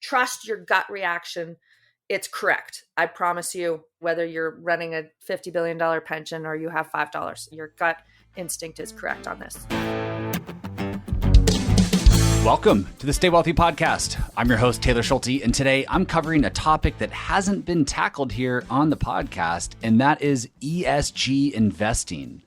trust your gut reaction. It's correct. I promise you, whether you're running a $50 billion pension or you have $5, your gut instinct is correct on this. Welcome to the Stay Wealthy podcast. I'm your host, Taylor Schulte, and today I'm covering a topic that hasn't been tackled here on the podcast, and that is ESG investing.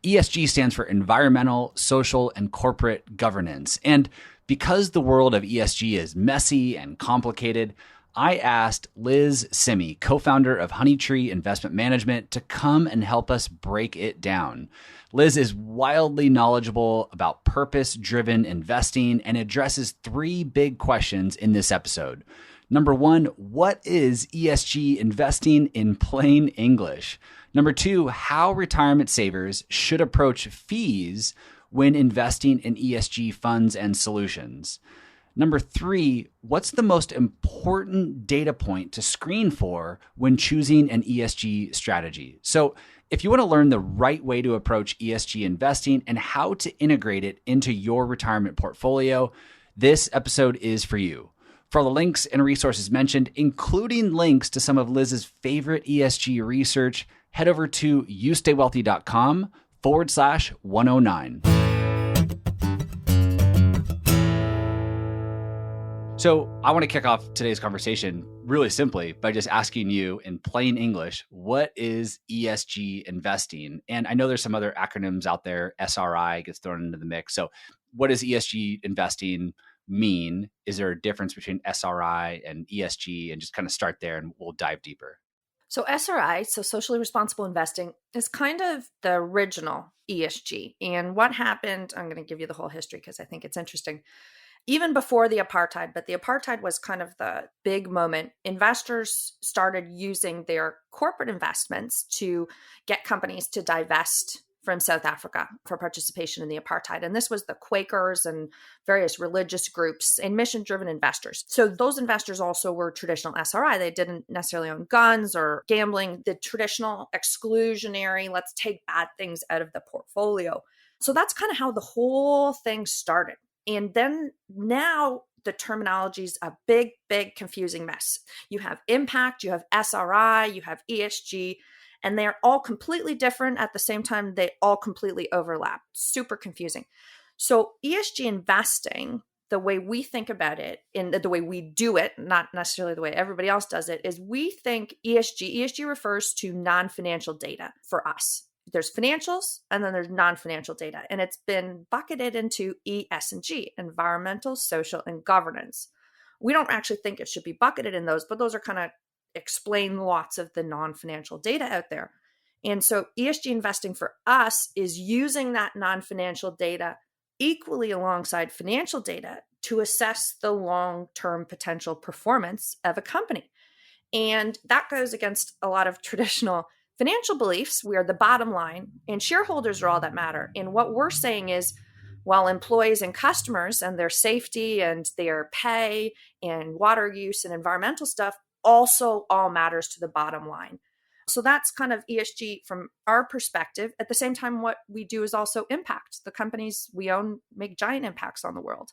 ESG stands for environmental, social, and corporate governance. And because the world of ESG is messy and complicated, I asked Liz Simmie, co-founder of Honeytree Investment Management, to come and help us break it down. Liz is wildly knowledgeable about purpose-driven investing and addresses three big questions in this episode. Number one, what is ESG investing in plain English? Number two, how retirement savers should approach fees when investing in ESG funds and solutions. Number three, what's the most important data point to screen for when choosing an ESG strategy? So if you want to learn the right way to approach ESG investing and how to integrate it into your retirement portfolio, this episode is for you. For all the links and resources mentioned, including links to some of Liz's favorite ESG research, head over to youstaywealthy.com/109. So I want to kick off today's conversation really simply by just asking you in plain English, what is ESG investing? And I know there's some other acronyms out there. SRI gets thrown into the mix. So what does ESG investing mean? Is there a difference between SRI and ESG? And just kind of start there and we'll dive deeper. So SRI, so socially responsible investing, is kind of the original ESG. And what happened, I'm going to give you the whole history because I think it's interesting. Even before the apartheid, but the apartheid was kind of the big moment. Investors started using their corporate investments to get companies to divest from South Africa for participation in the apartheid. And this was the Quakers and various religious groups and mission-driven investors. So those investors also were traditional SRI. They didn't necessarily own guns or gambling, the traditional exclusionary, let's take bad things out of the portfolio. So that's kind of how the whole thing started. And then now the terminology is a big, big confusing mess. You have impact, you have SRI, you have ESG, and they're all completely different. At the same time, they all completely overlap. Super confusing. So ESG investing, the way we think about it, and the way we do it, not necessarily the way everybody else does it, is we think ESG refers to non-financial data for us. There's financials and then there's non-financial data. And it's been bucketed into ESG, environmental, social, and governance. We don't actually think it should be bucketed in those, but those are kind of explain lots of the non-financial data out there. And so ESG investing for us is using that non-financial data equally alongside financial data to assess the long-term potential performance of a company. And that goes against a lot of traditional financial beliefs. We are the bottom line and shareholders are all that matter. And what we're saying is, while employees and customers and their safety and their pay and water use and environmental stuff also all matters to the bottom line. So that's kind of ESG from our perspective. At the same time, what we do is also impact. The companies we own make giant impacts on the world.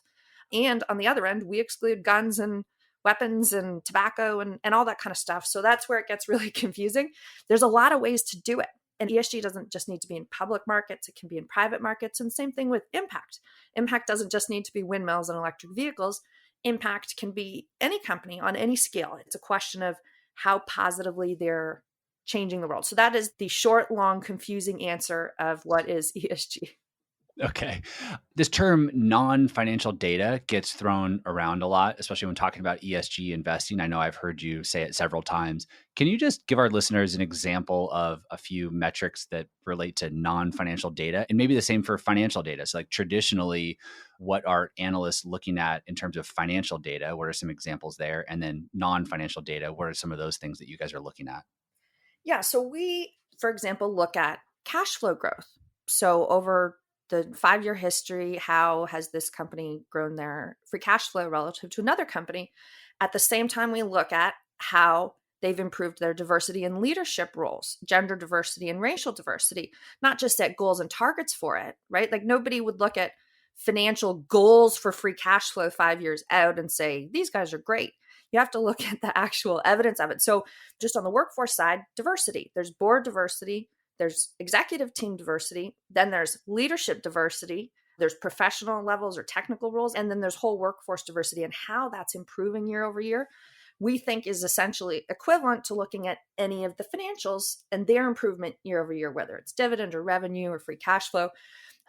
And on the other end, we exclude guns and weapons and tobacco and all that kind of stuff. So that's where it gets really confusing. There's a lot of ways to do it. And ESG doesn't just need to be in public markets. It can be in private markets. And same thing with impact. Impact doesn't just need to be windmills and electric vehicles. Impact can be any company on any scale. It's a question of how positively they're changing the world. So that is the short, long, confusing answer of what is ESG. Okay. This term non-financial data gets thrown around a lot, especially when talking about ESG investing. I know I've heard you say it several times. Can you just give our listeners an example of a few metrics that relate to non-financial data and maybe the same for financial data? So like traditionally, what are analysts looking at in terms of financial data? What are some examples there? And then non-financial data, what are some of those things that you guys are looking at? Yeah. So we, for example, look at cash flow growth. So over the 5-year history, how has this company grown their free cash flow relative to another company? At the same time, we look at how they've improved their diversity in leadership roles, gender diversity and racial diversity, not just set goals and targets for it, right? Like nobody would look at financial goals for free cash flow 5 years out and say, these guys are great. You have to look at the actual evidence of it. So just on the workforce side, diversity. There's board diversity, there's executive team diversity, then there's leadership diversity, there's professional levels or technical roles, and then there's whole workforce diversity, and how that's improving year over year, we think is essentially equivalent to looking at any of the financials and their improvement year over year, whether it's dividend or revenue or free cash flow.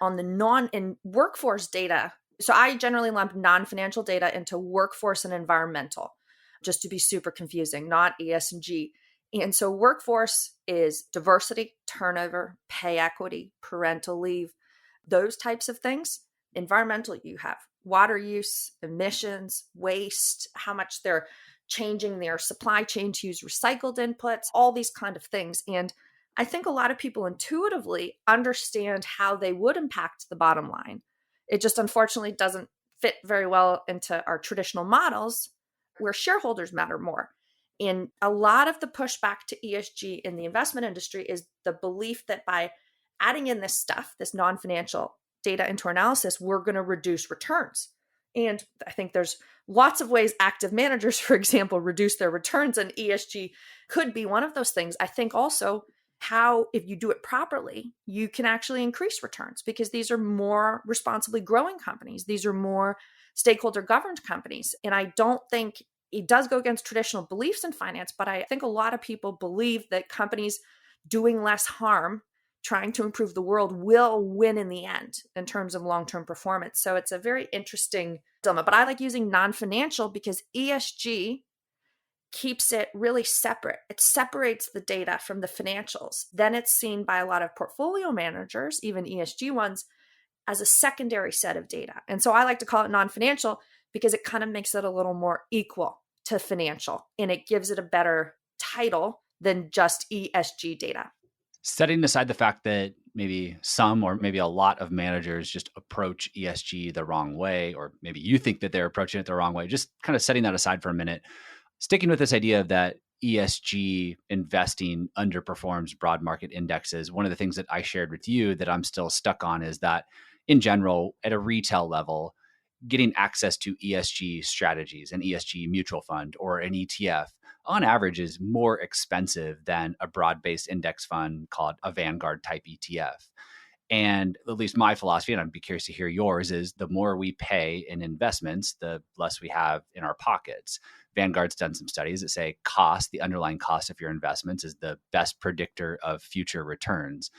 On the in workforce data, so I generally lump non-financial data into workforce and environmental, just to be super confusing, not ESG. And so workforce is diversity, turnover, pay equity, parental leave, those types of things. Environmental, you have water use, emissions, waste, how much they're changing their supply chain to use recycled inputs, all these kind of things. And I think a lot of people intuitively understand how they would impact the bottom line. It just unfortunately doesn't fit very well into our traditional models where shareholders matter more. And a lot of the pushback to ESG in the investment industry is the belief that by adding in this stuff, this non-financial data into our analysis, we're going to reduce returns. And I think there's lots of ways active managers, for example, reduce their returns, and ESG could be one of those things. I think also how, if you do it properly, you can actually increase returns because these are more responsibly growing companies. These are more stakeholder governed companies. And I don't think it does go against traditional beliefs in finance, but I think a lot of people believe that companies doing less harm, trying to improve the world, will win in the end in terms of long-term performance. So it's a very interesting dilemma. But I like using non-financial because ESG keeps it really separate. It separates the data from the financials. Then it's seen by a lot of portfolio managers, even ESG ones, as a secondary set of data. And so I like to call it non-financial because it kind of makes it a little more equal to financial, and it gives it a better title than just ESG data. Setting aside the fact that maybe some or maybe a lot of managers just approach ESG the wrong way, or maybe you think that they're approaching it the wrong way, just kind of setting that aside for a minute, sticking with this idea that ESG investing underperforms broad market indexes, one of the things that I shared with you that I'm still stuck on is that in general, at a retail level, getting access to ESG strategies, an ESG mutual fund or an ETF, on average is more expensive than a broad-based index fund called a Vanguard type ETF. And at least my philosophy, and I'd be curious to hear yours, is the more we pay in investments, the less we have in our pockets. Vanguard's done some studies that say cost, the underlying cost of your investments, is the best predictor of future returns.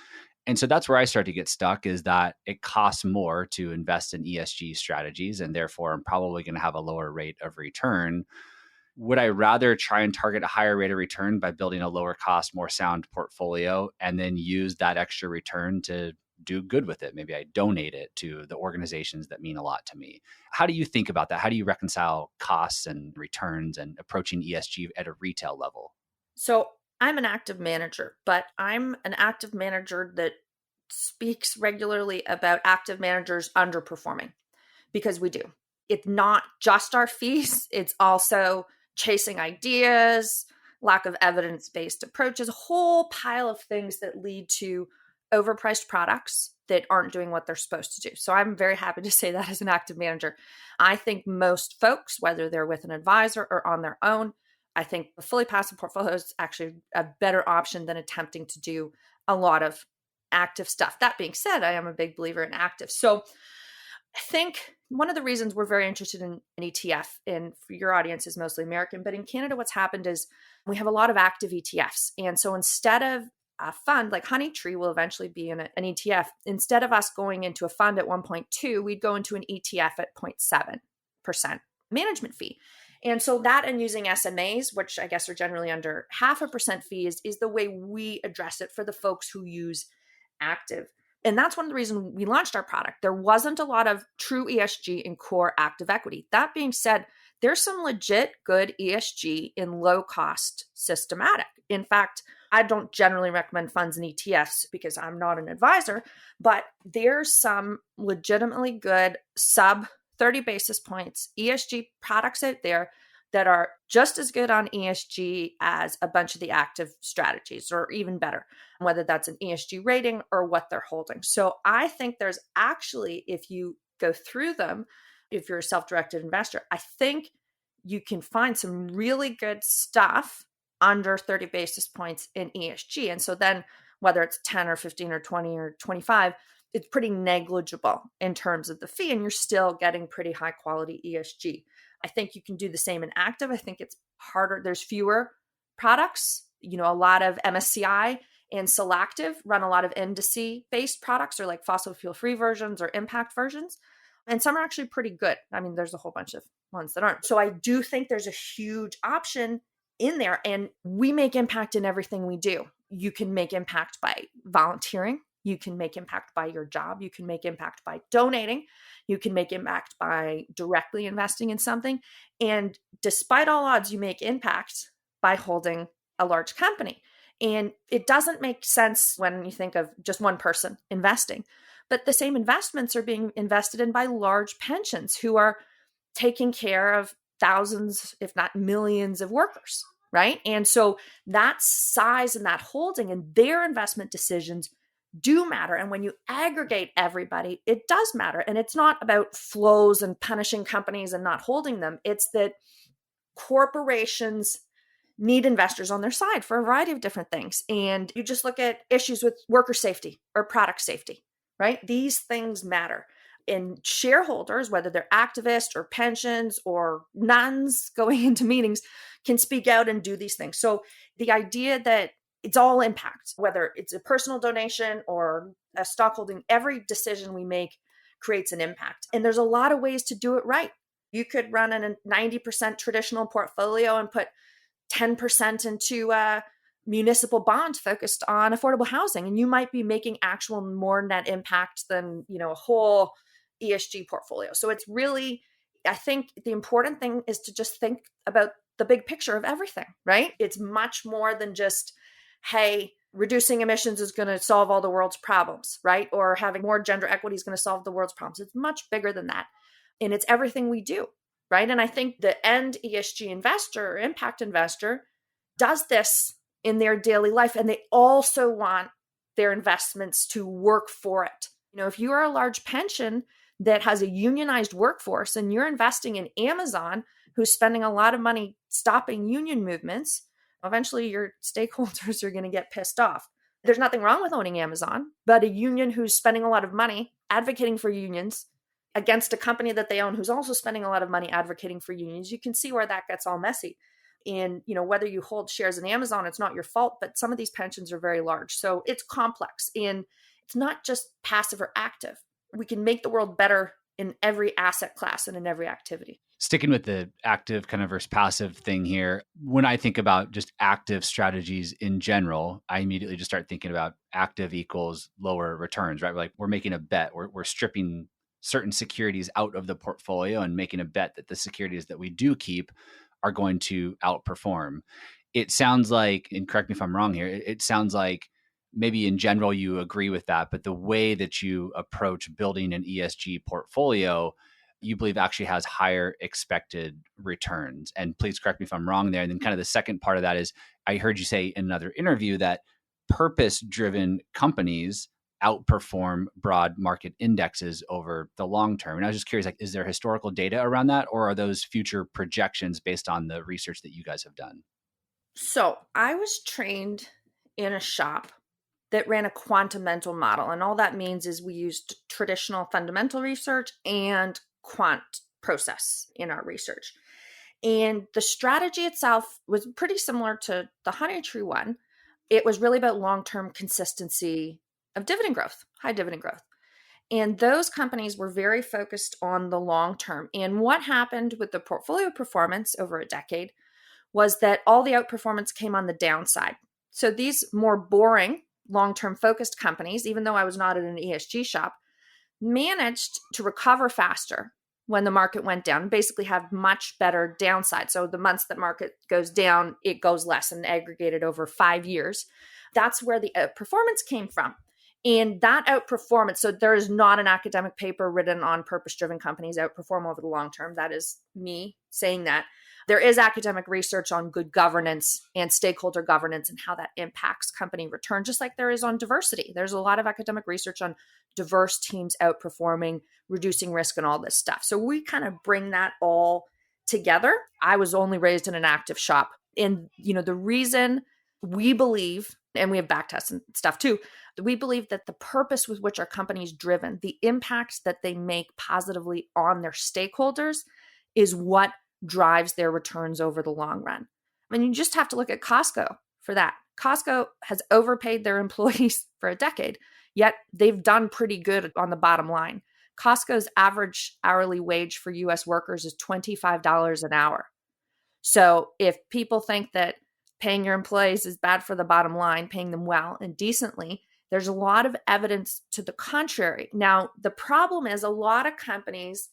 And so that's where I start to get stuck, is that it costs more to invest in ESG strategies, and therefore I'm probably going to have a lower rate of return. Would I rather try and target a higher rate of return by building a lower cost, more sound portfolio and then use that extra return to do good with it? Maybe I donate it to the organizations that mean a lot to me. How do you think about that? How do you reconcile costs and returns and approaching ESG at a retail level? So I'm an active manager, but I'm an active manager that speaks regularly about active managers underperforming, because we do. It's not just our fees, it's also chasing ideas, lack of evidence-based approaches, a whole pile of things that lead to overpriced products that aren't doing what they're supposed to do. So I'm very happy to say that as an active manager. I think most folks, whether they're with an advisor or on their own, I think a fully passive portfolio is actually a better option than attempting to do a lot of active stuff. That being said, I am a big believer in active. So I think one of the reasons we're very interested in an ETF, and for your audience is mostly American, but in Canada, what's happened is we have a lot of active ETFs. And so instead of a fund like Honeytree will eventually be in an ETF, instead of us going into a fund at 1.2, we'd go into an ETF at 0.7% management fee. And so that, and using SMAs, which I guess are generally under 0.5% fees, is the way we address it for the folks who use active. And that's one of the reasons we launched our product. There wasn't a lot of true ESG in core active equity. That being said, there's some legit good ESG in low cost systematic. In fact, I don't generally recommend funds and ETFs because I'm not an advisor, but there's some legitimately good sub 30 basis points ESG products out there that are just as good on ESG as a bunch of the active strategies, or even better, whether that's an ESG rating or what they're holding. So I think there's actually, if you go through them, if you're a self-directed investor, I think you can find some really good stuff under 30 basis points in ESG. And so then whether it's 10 or 15 or 20 or 25, it's pretty negligible in terms of the fee, and you're still getting pretty high quality ESG. I think you can do the same in active. I think it's harder. There's fewer products. A lot of MSCI and Selective run a lot of indice-based products, or like fossil fuel-free versions or impact versions. And some are actually pretty good. I mean, there's a whole bunch of ones that aren't. So I do think there's a huge option in there. And we make impact in everything we do. You can make impact by volunteering. You can make impact by your job. You can make impact by donating. You can make impact by directly investing in something. And despite all odds, you make impact by holding a large company. And it doesn't make sense when you think of just one person investing. But the same investments are being invested in by large pensions who are taking care of thousands, if not millions of workers, right? And so that size and that holding and their investment decisions do matter. And when you aggregate everybody, it does matter. And it's not about flows and punishing companies and not holding them. It's that corporations need investors on their side for a variety of different things. And you just look at issues with worker safety or product safety, right? These things matter. And shareholders, whether they're activists or pensions or nuns going into meetings, can speak out and do these things. So the idea that it's all impact, whether it's a personal donation or a stock holding, every decision we make creates an impact. And there's a lot of ways to do it right. You could run a 90% traditional portfolio and put 10% into a municipal bond focused on affordable housing. And you might be making actual more net impact than, a whole ESG portfolio. So it's really, I think the important thing is to just think about the big picture of everything, right? It's much more than just, hey, reducing emissions is going to solve all the world's problems, right? Or having more gender equity is going to solve the world's problems. It's much bigger than that. And it's everything we do, right? And I think the end ESG investor or impact investor does this in their daily life. And they also want their investments to work for it. If you are a large pension that has a unionized workforce and you're investing in Amazon, who's spending a lot of money stopping union movements, eventually your stakeholders are going to get pissed off. There's nothing wrong with owning Amazon, but a union who's spending a lot of money advocating for unions against a company that they own who's also spending a lot of money advocating for unions, you can see where that gets all messy. And, whether you hold shares in Amazon, it's not your fault, but some of these pensions are very large. So it's complex, and it's not just passive or active. We can make the world better in every asset class and in every activity. Sticking with the active kind of versus passive thing here, when I think about just active strategies in general, I immediately just start thinking about active equals lower returns, right? Like we're making a bet, we're stripping certain securities out of the portfolio and making a bet that the securities that we do keep are going to outperform. It sounds like, and correct me if I'm wrong here, it sounds like maybe in general you agree with that, but the way that you approach building an ESG portfolio, you believe actually has higher expected returns. And please correct me if I'm wrong there. And then kind of the second part of that is, I heard you say in another interview that purpose-driven companies outperform broad market indexes over the long term. And I was just curious, is there historical data around that, or are those future projections based on the research that you guys have done? So I was trained in a shop that ran a quantum mental model. And all that means is we used traditional fundamental research and quant process in our research. And the strategy itself was pretty similar to the Honeytree one. It was really about long-term consistency of dividend growth, high dividend growth. And those companies were very focused on the long term. And what happened with the portfolio performance over a decade was that all the outperformance came on the downside. So these more boring, long-term focused companies, even though I was not in an ESG shop, managed to recover faster when the market went down, basically have much better downside. So the months that market goes down, it goes less and aggregated over 5 years. That's where the outperformance came from. And that outperformance, so there is not an academic paper written on purpose-driven companies outperform over the long term. That is me saying that. There is academic research on good governance and stakeholder governance and how that impacts company return, just like there is on diversity. There's a lot of academic research on diverse teams outperforming, reducing risk, and all this stuff. So we kind of bring that all together. I was only raised in an active shop. And, the reason we believe, and we have back tests and stuff too, we believe that the purpose with which our company is driven, the impacts that they make positively on their stakeholders is what drives their returns over the long run. I mean, you just have to look at Costco for that. Costco has overpaid their employees for a decade, yet they've done pretty good on the bottom line. Costco's average hourly wage for US workers is $25 an hour. So if people think that paying your employees is bad for the bottom line, paying them well and decently, there's a lot of evidence to the contrary. Now, the problem is a lot of companies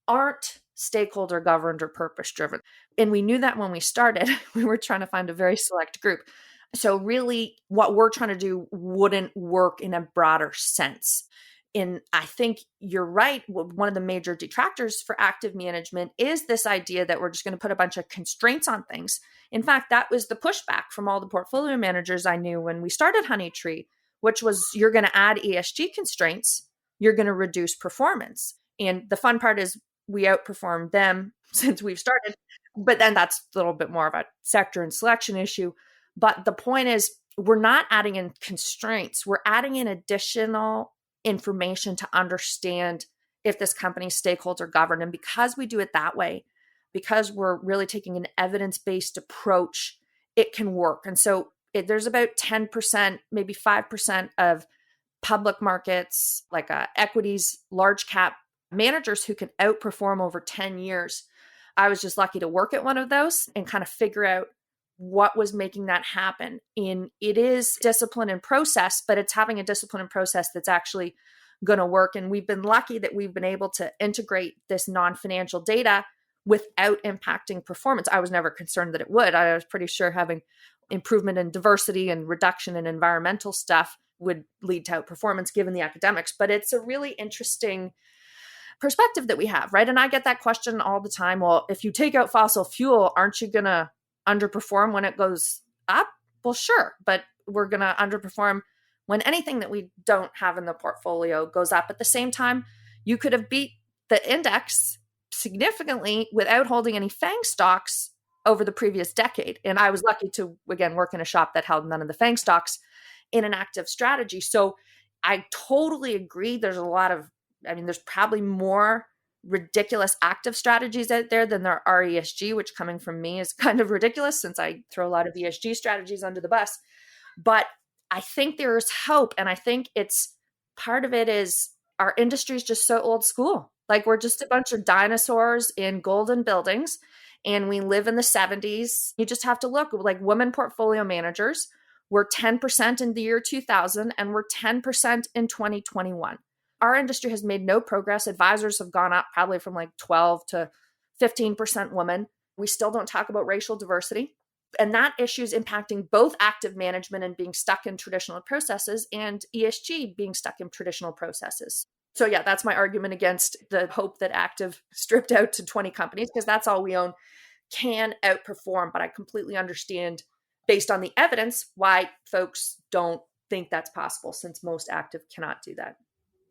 aren't stakeholder governed or purpose driven. And we knew that when we started. We were trying to find a very select group. So really what we're trying to do wouldn't work in a broader sense. And I think you're right. One of the major detractors for active management is this idea that we're just going to put a bunch of constraints on things. In fact, that was the pushback from all the portfolio managers I knew when we started Honeytree, which was you're going to add ESG constraints, you're going to reduce performance. And the fun part is we outperformed them since we've started, but then that's a little bit more of a sector and selection issue. But the point is we're not adding in constraints. We're adding in additional information to understand if this company's stakeholder governed. And because we do it that way, because we're really taking an evidence-based approach, it can work. And so there's about 10%, maybe 5% of public markets, like equities, large cap managers who can outperform over 10 years. I was just lucky to work at one of those and kind of figure out what was making that happen. And it is discipline and process, but it's having a discipline and process that's actually going to work. And we've been lucky that we've been able to integrate this non-financial data without impacting performance. I was never concerned that it would. I was pretty sure having improvement in diversity and reduction in environmental stuff would lead to outperformance given the academics. But it's a really interesting perspective that we have, right? And I get that question all the time. Well, if you take out fossil fuel, aren't you going to underperform when it goes up? Well, sure, but we're going to underperform when anything that we don't have in the portfolio goes up. At the same time, you could have beat the index significantly without holding any FANG stocks over the previous decade. And I was lucky to, again, work in a shop that held none of the FANG stocks in an active strategy. So I totally agree. There's probably more ridiculous active strategies out there than there are ESG, which coming from me is kind of ridiculous since I throw a lot of ESG strategies under the bus. But I think there is hope. And I think it's part of it is our industry is just so old school. Like we're just a bunch of dinosaurs in golden buildings and we live in the 70s. You just have to look like women portfolio managers were 10% in the year 2000 and we're 10% in 2021. Our industry has made no progress. Advisors have gone up probably from like 12 to 15% women. We still don't talk about racial diversity. And that issue is impacting both active management and being stuck in traditional processes and ESG being stuck in traditional processes. So yeah, that's my argument against the hope that active stripped out to 20 companies, because that's all we own, can outperform. But I completely understand based on the evidence why folks don't think that's possible, since most active cannot do that.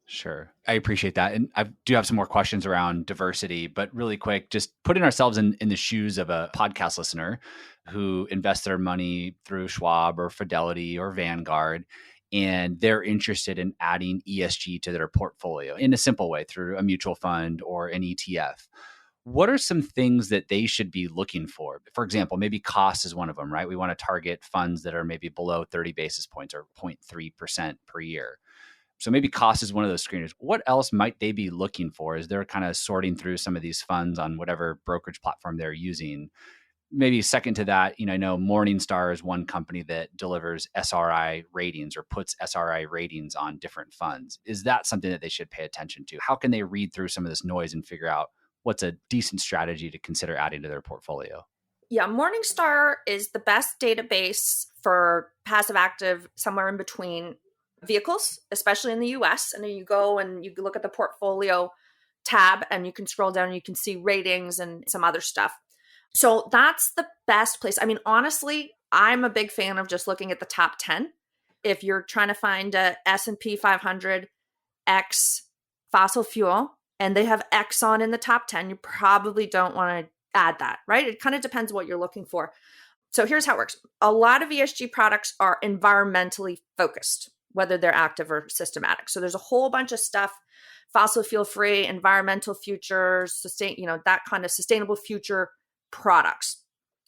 Sure. I appreciate that. And I do have some more questions around diversity, but really quick, just putting ourselves in the shoes of a podcast listener who invests their money through Schwab or Fidelity or Vanguard, and they're interested in adding ESG to their portfolio in a simple way through a mutual fund or an ETF. What are some things that they should be looking for? For example, maybe cost is one of them, right? We want to target funds that are maybe below 30 basis points or 0.3% per year. So maybe cost is one of those screeners. What else might they be looking for as they're kind of sorting through some of these funds on whatever brokerage platform they're using? Maybe second to that, I know Morningstar is one company that delivers SRI ratings or puts SRI ratings on different funds. Is that something that they should pay attention to? How can they read through some of this noise and figure out what's a decent strategy to consider adding to their portfolio? Yeah, Morningstar is the best database for passive active, somewhere in between vehicles, especially in the US. And then you go and you look at the portfolio tab and you can scroll down and you can see ratings and some other stuff. So that's the best place. I mean, honestly, I'm a big fan of just looking at the top 10. If you're trying to find a S&P 500 X fossil fuel and they have Exxon in the top 10, you probably don't want to add that, right? It kind of depends what you're looking for. So here's how it works. A lot of ESG products are environmentally focused, whether they're active or systematic. So there's a whole bunch of stuff, fossil fuel free, environmental futures, that kind of sustainable future products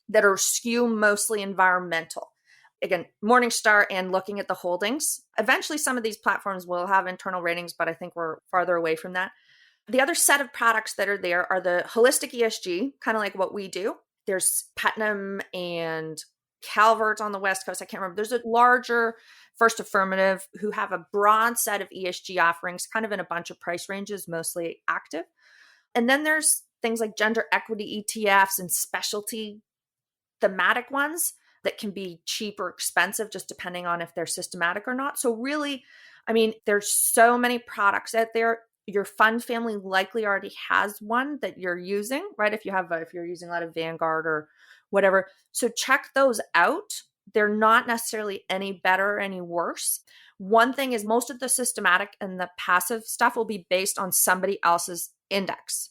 that are skew mostly environmental. Again, Morningstar and looking at the holdings. Eventually, some of these platforms will have internal ratings, but I think we're farther away from that. The other set of products that are there are the holistic ESG, kind of like what we do. There's Putnam and Calvert on the West Coast. I can't remember. There's a larger First Affirmative who have a broad set of ESG offerings, kind of in a bunch of price ranges, mostly active. And then there's things like gender equity ETFs and specialty thematic ones that can be cheap or expensive, just depending on if they're systematic or not. So really, I mean, there's so many products out there. Your fund family likely already has one that you're using, right? If you're using a lot of Vanguard or whatever. So check those out. They're not necessarily any better or any worse. One thing is most of the systematic and the passive stuff will be based on somebody else's index.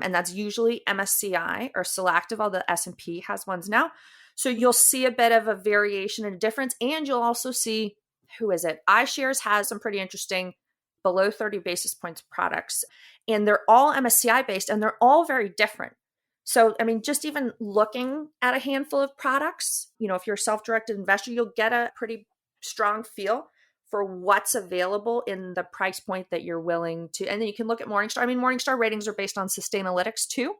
And that's usually MSCI or Solactive, although the S&P has ones now. So you'll see a bit of a variation and a difference. And you'll also see, who is it? iShares has some pretty interesting below 30 basis points products. And they're all MSCI based and they're all very different. So, I mean, just even looking at a handful of products, if you're a self-directed investor, you'll get a pretty strong feel for what's available in the price point that you're willing to. And then you can look at Morningstar. I mean, Morningstar ratings are based on Sustainalytics too.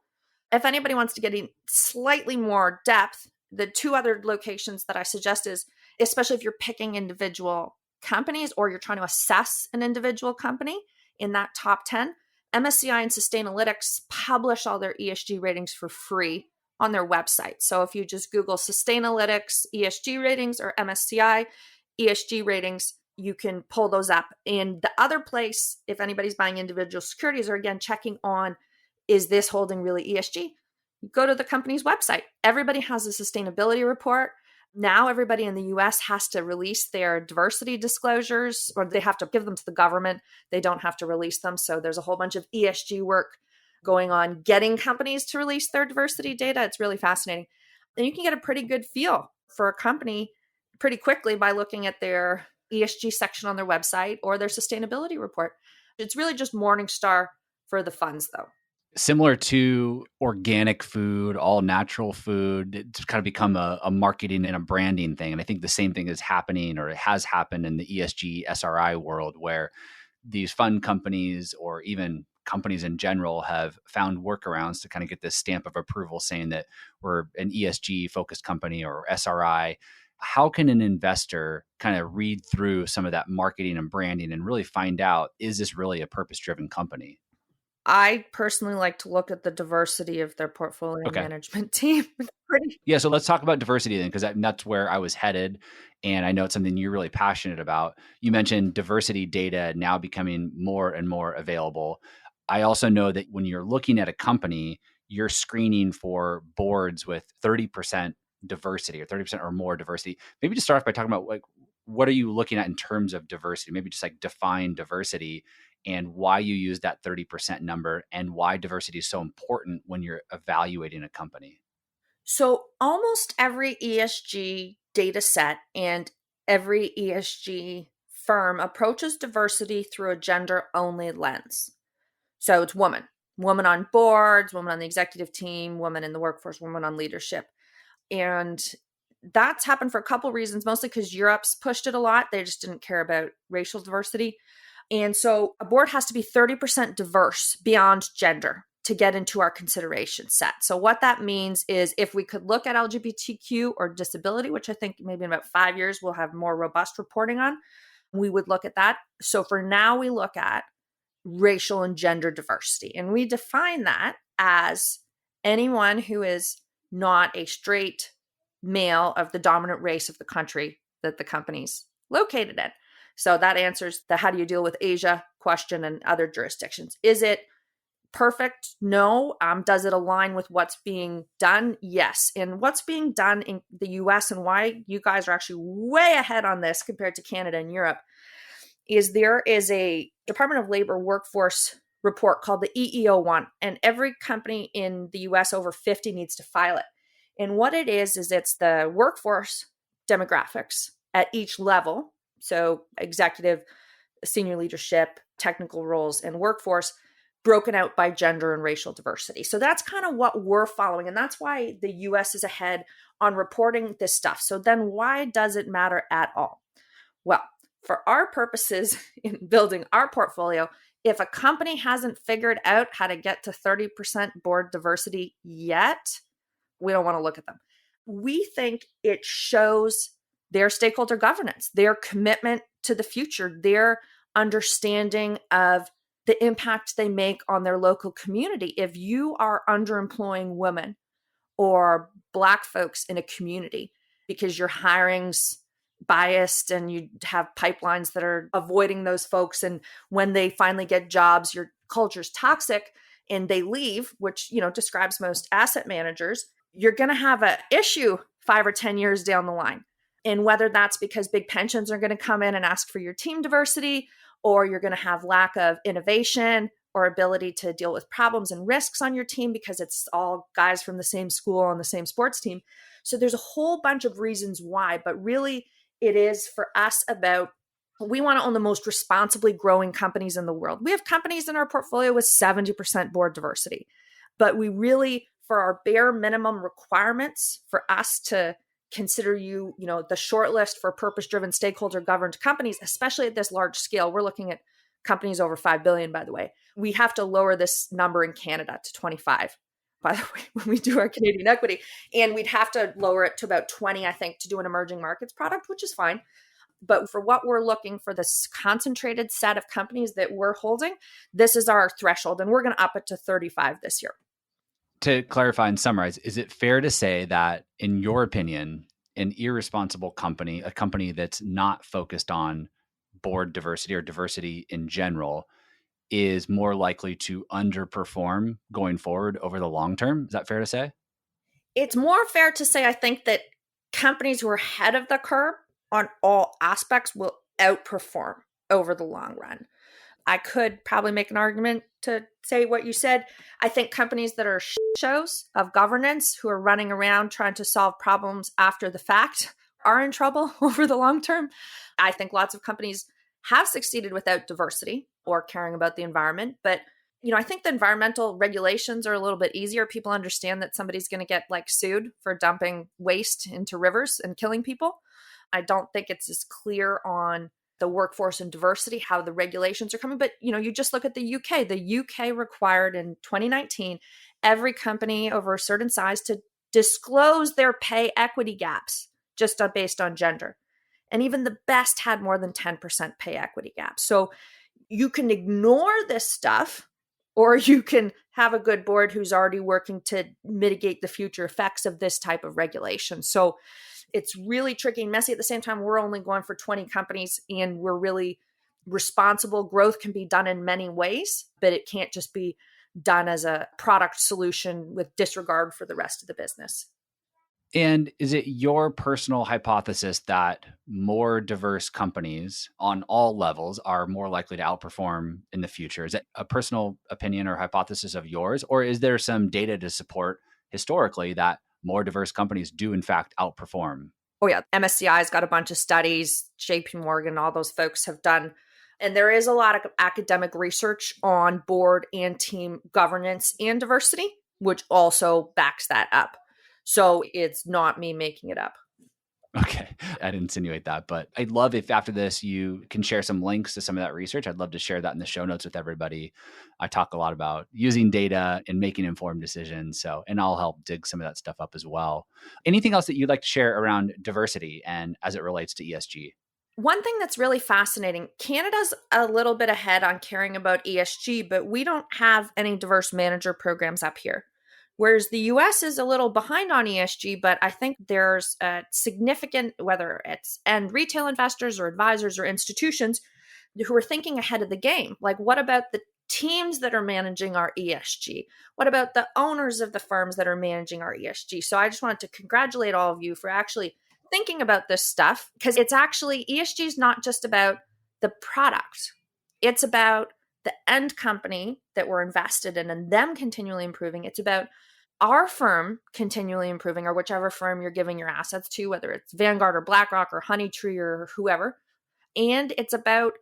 If anybody wants to get in slightly more depth, the two other locations that I suggest is, especially if you're picking individual companies or you're trying to assess an individual company in that top 10, MSCI and Sustainalytics publish all their ESG ratings for free on their website. So if you just Google Sustainalytics ESG ratings or MSCI ESG ratings, you can pull those up. And the other place, if anybody's buying individual securities, or again, checking on, is this holding really ESG? You go to the company's website. Everybody has a sustainability report. Now everybody in the US has to release their diversity disclosures, or they have to give them to the government. They don't have to release them. So there's a whole bunch of ESG work going on, getting companies to release their diversity data. It's really fascinating. And you can get a pretty good feel for a company pretty quickly by looking at their ESG section on their website or their sustainability report. It's really just Morningstar for the funds, though. Similar to organic food, all natural food, it's kind of become a marketing and a branding thing. And I think the same thing is happening, or it has happened in the ESG SRI world, where these fund companies or even companies in general have found workarounds to kind of get this stamp of approval saying that we're an ESG focused company or SRI. How can an investor kind of read through some of that marketing and branding and really find out, is this really a purpose-driven company? I personally like to look at the diversity of their portfolio management team. Yeah, so let's talk about diversity then, because that's where I was headed. And I know it's something you're really passionate about. You mentioned diversity data now becoming more and more available. I also know that when you're looking at a company, you're screening for boards with 30% diversity or 30% or more diversity. Maybe just start off by talking about, like, what are you looking at in terms of diversity? Maybe just like define diversity and why you use that 30% number and why diversity is so important when you're evaluating a company. So almost every ESG data set and every ESG firm approaches diversity through a gender-only lens. So it's woman on boards, woman on the executive team, woman in the workforce, woman on leadership. And that's happened for a couple of reasons, mostly because Europe's pushed it a lot. They just didn't care about racial diversity. And so a board has to be 30% diverse beyond gender to get into our consideration set. So what that means is if we could look at LGBTQ or disability, which I think maybe in about 5 years we'll have more robust reporting on, we would look at that. So for now, we look at racial and gender diversity. And we define that as anyone who is not a straight male of the dominant race of the country that the company's located in. So that answers the how do you deal with Asia question and other jurisdictions. Is it perfect? No. Does it align with what's being done? Yes. And what's being done in the US and why you guys are actually way ahead on this compared to Canada and Europe is there is a Department of Labor workforce report called the EEO1, and every company in the US over 50 needs to file it. And what it is it's the workforce demographics at each level. So executive, senior leadership, technical roles, and workforce broken out by gender and racial diversity. So that's kind of what we're following. And that's why the US is ahead on reporting this stuff. So then why does it matter at all? Well, for our purposes in building our portfolio, if a company hasn't figured out how to get to 30% board diversity yet, we don't want to look at them. We think it shows their stakeholder governance, their commitment to the future, their understanding of the impact they make on their local community. If you are underemploying women or Black folks in a community because your hiring's biased and you have pipelines that are avoiding those folks, and when they finally get jobs, your culture's toxic and they leave, which describes most asset managers, you're going to have an issue 5 or 10 years down the line. And whether that's because big pensions are going to come in and ask for your team diversity, or you're going to have lack of innovation or ability to deal with problems and risks on your team because it's all guys from the same school on the same sports team. So there's a whole bunch of reasons why, but really it is for us about, we want to own the most responsibly growing companies in the world. We have companies in our portfolio with 70% board diversity, but we really, for our bare minimum requirements for us to consider the short list for purpose-driven stakeholder governed companies, especially at this large scale. We're looking at companies over 5 billion, by the way. We have to lower this number in Canada to 25, by the way, when we do our Canadian equity. And we'd have to lower it to about 20, I think, to do an emerging markets product, which is fine. But for what we're looking for, this concentrated set of companies that we're holding, this is our threshold. And we're going to up it to 35 this year. To clarify and summarize, is it fair to say that, in your opinion, an irresponsible company, a company that's not focused on board diversity or diversity in general, is more likely to underperform going forward over the long term? Is that fair to say? It's more fair to say, I think, that companies who are ahead of the curve on all aspects will outperform over the long run. I could probably make an argument to say what you said. I think companies that are shows of governance, who are running around trying to solve problems after the fact, are in trouble over the long term. I think lots of companies have succeeded without diversity or caring about the environment. But, I think the environmental regulations are a little bit easier. People understand that somebody's going to get sued for dumping waste into rivers and killing people. I don't think it's as clear on the workforce and diversity, how the regulations are coming. But, you just look at the UK. The UK required in 2019 every company over a certain size to disclose their pay equity gaps just based on gender. And even the best had more than 10% pay equity gaps. So you can ignore this stuff, or you can have a good board who's already working to mitigate the future effects of this type of regulation. So it's really tricky and messy. At the same time, we're only going for 20 companies and we're really responsible. Growth can be done in many ways, but it can't just be done as a product solution with disregard for the rest of the business. And is it your personal hypothesis that more diverse companies on all levels are more likely to outperform in the future? Is it a personal opinion or hypothesis of yours? Or is there some data to support historically that more diverse companies do in fact outperform? Oh yeah, MSCI's got a bunch of studies, JP Morgan, all those folks have done. And there is a lot of academic research on board and team governance and diversity, which also backs that up. So it's not me making it up. Okay. I'd insinuate that, but I'd love if after this you can share some links to some of that research. I'd love to share that in the show notes with everybody. I talk a lot about using data and making informed decisions. And I'll help dig some of that stuff up as well. Anything else that you'd like to share around diversity and as it relates to ESG? One thing that's really fascinating, Canada's a little bit ahead on caring about ESG, but we don't have any diverse manager programs up here. Whereas the US is a little behind on ESG, but I think there's a significant, whether it's retail investors or advisors or institutions who are thinking ahead of the game. Like, what about the teams that are managing our ESG? What about the owners of the firms that are managing our ESG? So I just wanted to congratulate all of you for actually thinking about this stuff, because it's actually, ESG is not just about the product. It's about the end company that we're invested in and them continually improving. It's about our firm continually improving, or whichever firm you're giving your assets to, whether it's Vanguard or BlackRock or Honeytree or whoever. And it's about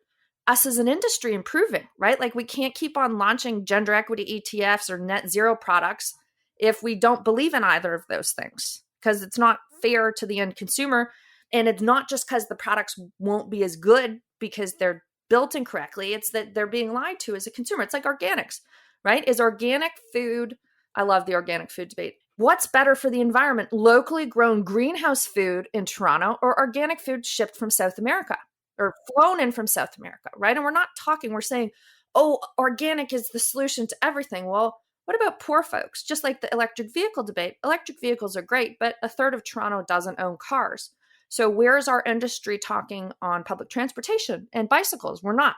us as an industry improving, right? Like, we can't keep on launching gender equity ETFs or net zero products if we don't believe in either of those things, because it's not fair to the end consumer. And it's not just because the products won't be as good because they're built incorrectly. It's that they're being lied to as a consumer. It's like organics, right? Is organic food, I love the organic food debate. What's better for the environment? Locally grown greenhouse food in Toronto, or organic food shipped from South America or flown in from South America, right? And we're saying, oh, organic is the solution to everything. Well, what about poor folks? Just like the electric vehicle debate. Electric vehicles are great, but a third of Toronto doesn't own cars. So where's our industry talking on public transportation and bicycles? We're not,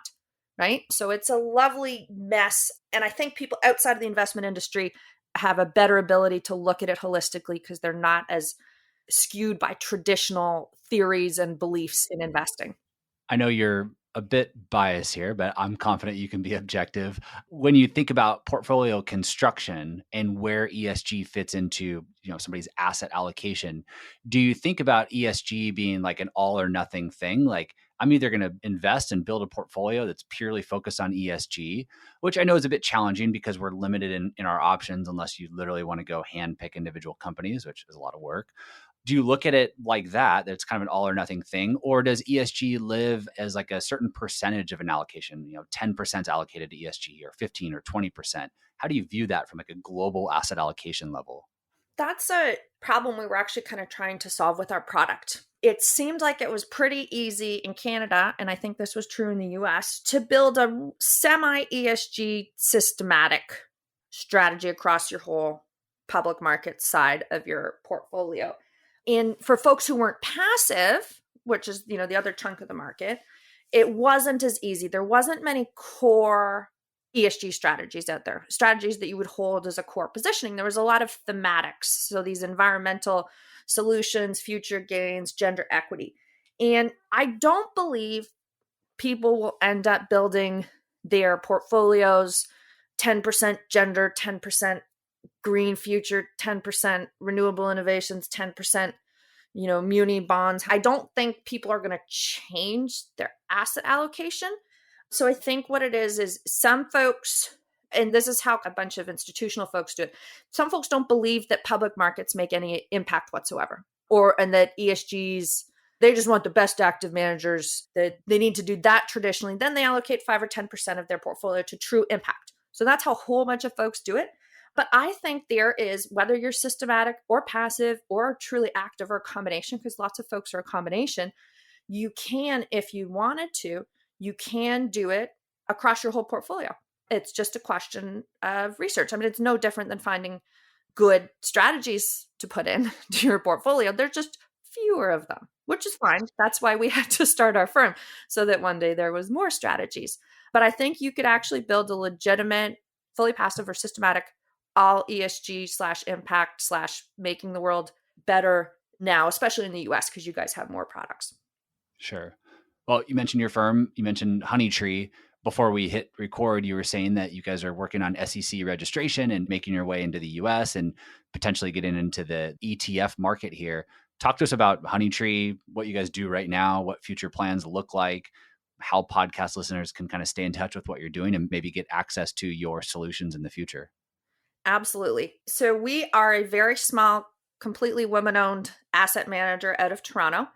right? So it's a lovely mess. And I think people outside of the investment industry have a better ability to look at it holistically because they're not as skewed by traditional theories and beliefs in investing. I know you're a bit biased here, but I'm confident you can be objective. When you think about portfolio construction and where ESG fits into, somebody's asset allocation, do you think about ESG being like an all or nothing thing? Like, I'm either going to invest and build a portfolio that's purely focused on ESG, which I know is a bit challenging because we're limited in our options unless you literally want to go hand pick individual companies, which is a lot of work. Do you look at it like that? That's kind of an all or nothing thing? Or does ESG live as like a certain percentage of an allocation, 10% allocated to ESG or 15 or 20%? How do you view that from like a global asset allocation level? That's a problem we were actually kind of trying to solve with our product. It seemed like it was pretty easy in Canada, and I think this was true in the US, to build a semi-ESG systematic strategy across your whole public market side of your portfolio. And for folks who weren't passive, which is, the other chunk of the market, it wasn't as easy. There wasn't many core ESG strategies out there, strategies that you would hold as a core positioning. There was a lot of thematics. So these environmental solutions, future gains, gender equity. And I don't believe people will end up building their portfolios 10% gender, 10% green future, 10% renewable innovations, 10%, muni bonds. I don't think people are going to change their asset allocation. So I think what it is some folks, and this is how a bunch of institutional folks do it, some folks don't believe that public markets make any impact whatsoever, and that ESGs, they just want the best active managers, that they need to do that traditionally. Then they allocate 5 or 10% of their portfolio to true impact. So that's how a whole bunch of folks do it. But I think there is, whether you're systematic or passive or truly active or a combination, because lots of folks are a combination, you can, if you wanted to, you can do it across your whole portfolio. It's just a question of research. I mean, it's no different than finding good strategies to put in to your portfolio. There's just fewer of them, which is fine. That's why we had to start our firm, so that one day there was more strategies. But I think you could actually build a legitimate, fully passive or systematic, all ESG / impact / making the world better now, especially in the US, because you guys have more products. Sure. Well, you mentioned your firm, you mentioned Honeytree. Before we hit record, you were saying that you guys are working on SEC registration and making your way into the US and potentially getting into the ETF market here. Talk to us about Honeytree, what you guys do right now, what future plans look like, how podcast listeners can kind of stay in touch with what you're doing and maybe get access to your solutions in the future. Absolutely. So we are a very small, completely women-owned asset manager out of Toronto.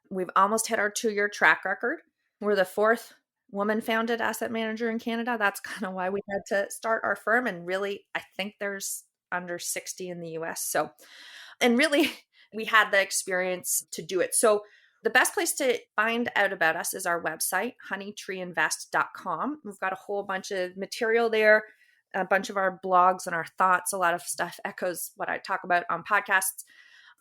We've almost hit our 2-year track record. We're the 4th woman-founded asset manager in Canada. That's kind of why we had to start our firm. And really, I think there's under 60 in the US. So, and really, we had the experience to do it. So the best place to find out about us is our website, honeytreeinvest.com. We've got a whole bunch of material there, a bunch of our blogs and our thoughts. A lot of stuff echoes what I talk about on podcasts.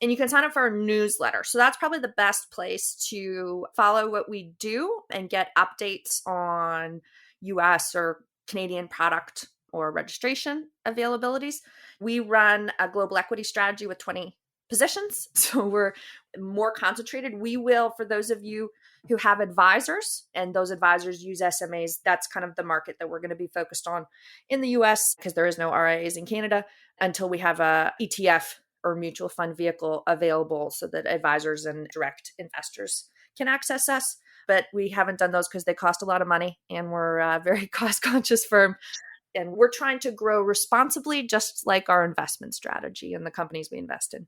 And you can sign up for our newsletter. So that's probably the best place to follow what we do and get updates on US or Canadian product or registration availabilities. We run a global equity strategy with 20 positions, so we're more concentrated. We will, for those of you who have advisors and those advisors use SMAs, that's kind of the market that we're going to be focused on in the US, because there is no RIAs in Canada until we have a ETF or mutual fund vehicle available so that advisors and direct investors can access us. But we haven't done those because they cost a lot of money, and we're a very cost conscious firm. And we're trying to grow responsibly, just like our investment strategy and the companies we invest in.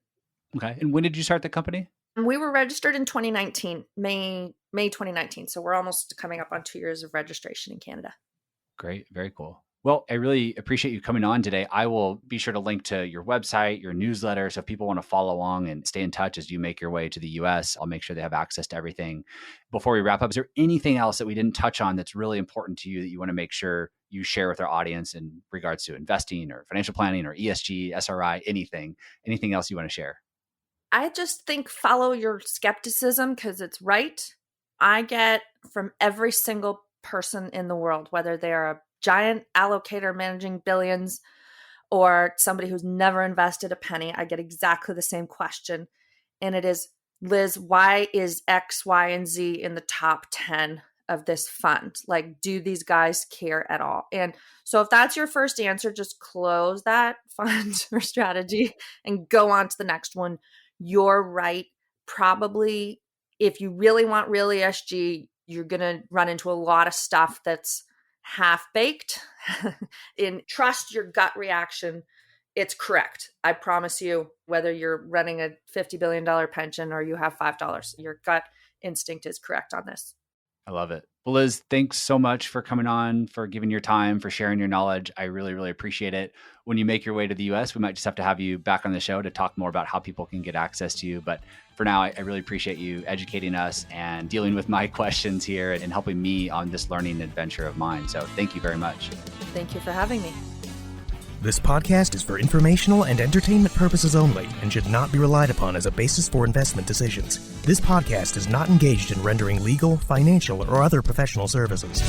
Okay. And when did you start the company? We were registered in 2019, May 2019. So we're almost coming up on 2 years of registration in Canada. Great. Very cool. Well, I really appreciate you coming on today. I will be sure to link to your website, your newsletter. So if people want to follow along and stay in touch as you make your way to the US, I'll make sure they have access to everything. Before we wrap up, is there anything else that we didn't touch on that's really important to you that you want to make sure you share with our audience in regards to investing or financial planning or ESG, SRI, anything else you want to share? I just think follow your skepticism because it's right. I get from every single person in the world, whether they're a giant allocator managing billions or somebody who's never invested a penny, I get exactly the same question. And it is, Liz, why is X, Y, and Z in the top 10 of this fund? Like, do these guys care at all? And so if that's your first answer, just close that fund or strategy and go on to the next one. You're right. Probably if you really want real ESG, you're going to run into a lot of stuff that's half-baked. And trust your gut reaction. It's correct. I promise you, whether you're running a $50 billion pension or you have $5, your gut instinct is correct on this. I love it. Well, Liz, thanks so much for coming on, for giving your time, for sharing your knowledge. I really, really appreciate it. When you make your way to the US, we might just have to have you back on the show to talk more about how people can get access to you. But for now, I really appreciate you educating us and dealing with my questions here and helping me on this learning adventure of mine. So thank you very much. Thank you for having me. This podcast is for informational and entertainment purposes only and should not be relied upon as a basis for investment decisions. This podcast is not engaged in rendering legal, financial, or other professional services.